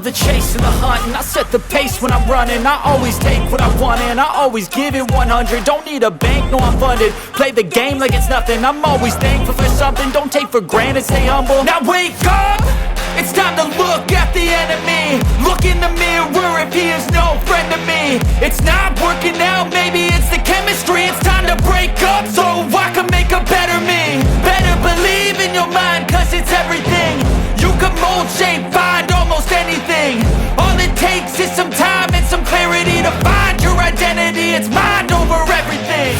love the chase and the hunt, and I set the pace when I'm running. I always take what I want and I always give it 100. Don't need a bank, no I'm funded. Play the game like it's nothing. I'm always thankful for something. Don't take for granted, stay humble. Now wake up! It's time to look at the enemy. Look in the mirror if he is no friend to me. It's not working out, maybe it's the chemistry. It's time to break up so I can make a better me. Better believe in your mind, cause it's everything. You can mold, shape, find almost anything. All it takes is some time and some clarity to find your identity. It's mind over everything.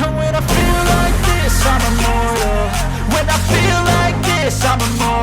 And when I feel like this, I'm immortal. When I feel like this, I'm immortal.